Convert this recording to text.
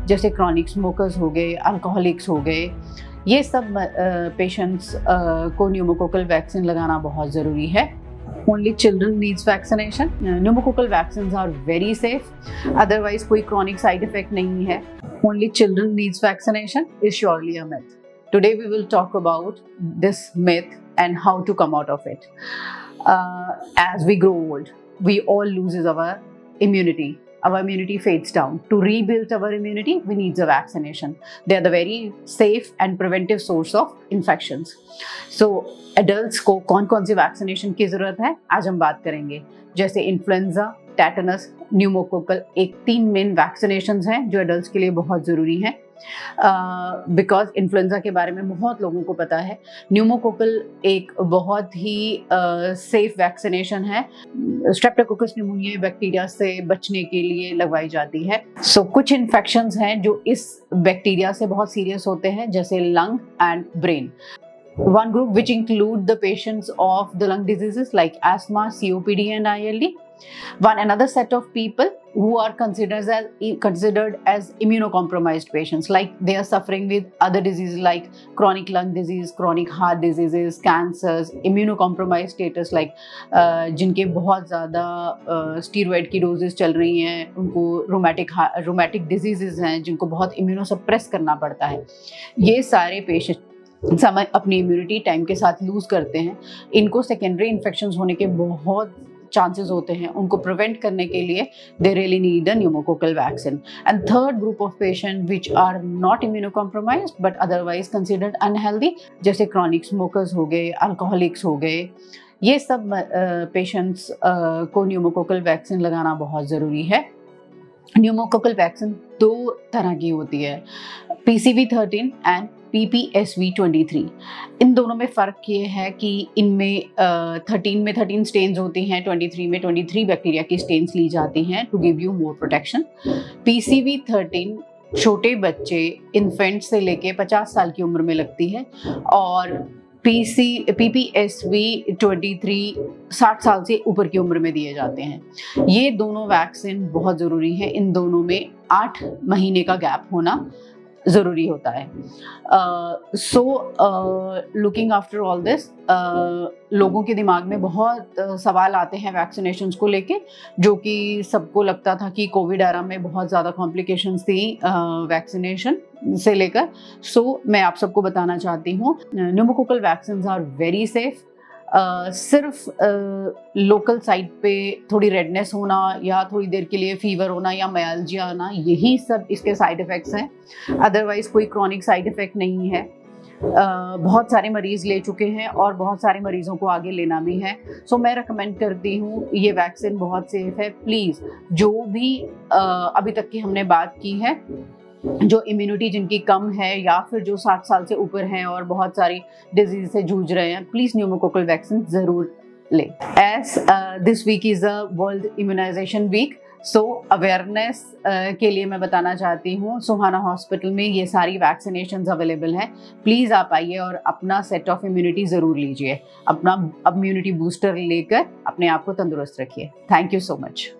जैसे chronic smokers हो गए, अल्कोहलिक्स हो गए, ये सब पेशेंट्स को न्यूमोकोकल वैक्सीन लगाना बहुत ज़रूरी है। Only children needs vaccination. Pneumococcal vaccines are very safe. Otherwise कोई chronic side effect नहीं है. Only children needs vaccination is surely a myth. Today we will talk about this myth and how to come out of it. As we grow old, we all loses our immunity. Our immunity fades down. To rebuild our immunity, we need a vaccination. They are the very safe and preventive source of infections. So, adults को कौन-कौन सी vaccination की ज़रूरत है, आज हम बात करेंगे। जैसे इन्फ्लुएंजा, टेटनस, न्यूमोकोकल, एक 3 मेन वैक्सीनेशंस हैं जो एडल्ट्स के लिए बहुत ज़रूरी हैं। बिकॉज इन्फ्लुएंजा के बारे में बहुत लोगों को पता है। न्यूमोकोकल एक बहुत ही सेफ वैक्सीनेशन है। स्ट्रेप्टोकोकस न्यूमोनिया बैक्टीरिया से बचने के लिए लगवाई जाती है। सो कुछ इन्फेक्शंस हैं जो इस बैक्टीरिया से बहुत सीरियस होते हैं, जैसे lung and brain. One group which include the patients of the lung diseases like asthma, COPD and ILD. Another set of people who are considered as immunocompromised patients, like they are suffering with other diseases like chronic lung disease, chronic heart diseases, cancers, immunocompromised status like जिनके बहुत ज़्यादा steroid की doses चल रही हैं, उनको rheumatic diseases हैं जिनको बहुत इम्यूनोसप्रेस करना पड़ता है। ये सारे पेशेंट समय अपनी इम्यूनिटी टाइम के साथ लूज करते हैं। इनको सेकेंडरी इन्फेक्शंस होने के बहुत चांसेस होते हैं। उनको प्रिवेंट करने के लिए they really need a pneumococcal vaccine. And third group of patient which are not immunocompromised but otherwise considered unhealthy, जैसे क्रॉनिक स्मोकर्स हो गए, अल्कोहलिक्स हो गए, ये सब पेशेंट्स को न्यूमोकोकल वैक्सीन लगाना बहुत ज़रूरी है। न्यूमोकोकल वैक्सीन 2 तरह की होती है, PCV13 एंड PPSV23। इन दोनों में फ़र्क ये है कि इनमें 13 स्टेन्स होती हैं, 23 में 23 बैक्टीरिया की स्टेन्स ली जाती हैं to give you more protection. PCV13 छोटे बच्चे, इन्फेंट से लेके 50 साल की उम्र में लगती है, और PPSV23 60 साल से ऊपर की उम्र में दिए जाते हैं। ये दोनों वैक्सीन बहुत ज़रूरी है। इन दोनों में 8 महीने का गैप होना ज़रूरी होता है। लुकिंग आफ्टर ऑल दिस, लोगों के दिमाग में बहुत सवाल आते हैं वैक्सीनेशंस को लेके, जो कि सबको लगता था कि कोविड एरा में बहुत ज़्यादा कॉम्प्लिकेशंस थी वैक्सीनेशन से लेकर। मैं आप सबको बताना चाहती हूँ, pneumococcal vaccines are very safe. सिर्फ लोकल साइट पे थोड़ी रेडनेस होना या थोड़ी देर के लिए फीवर होना या मायल्जिया आना, यही सब इसके साइड इफ़ेक्ट्स हैं। अदरवाइज़ कोई क्रॉनिक साइड इफ़ेक्ट नहीं है। बहुत सारे मरीज़ ले चुके हैं और बहुत सारे मरीज़ों को आगे लेना भी है। मैं रिकमेंड करती हूँ, ये वैक्सीन बहुत सेफ है। प्लीज़ जो भी अभी तक की हमने बात की है, जो इम्यूनिटी जिनकी कम है या फिर जो 60 साल से ऊपर हैं और बहुत सारी डिजीज से जूझ रहे हैं, प्लीज़ न्यूमोकोकल वैक्सीन ज़रूर लें। As this week is a world immunisation week, awareness के लिए मैं बताना चाहती हूँ, सुहाना हॉस्पिटल में ये सारी वैक्सीनेशंस अवेलेबल हैं। प्लीज़ आप आइए और अपना सेट ऑफ इम्यूनिटी ज़रूर लीजिए। अपना इम्यूनिटी बूस्टर लेकर अपने आप को तंदुरुस्त रखिए। Thank you so much.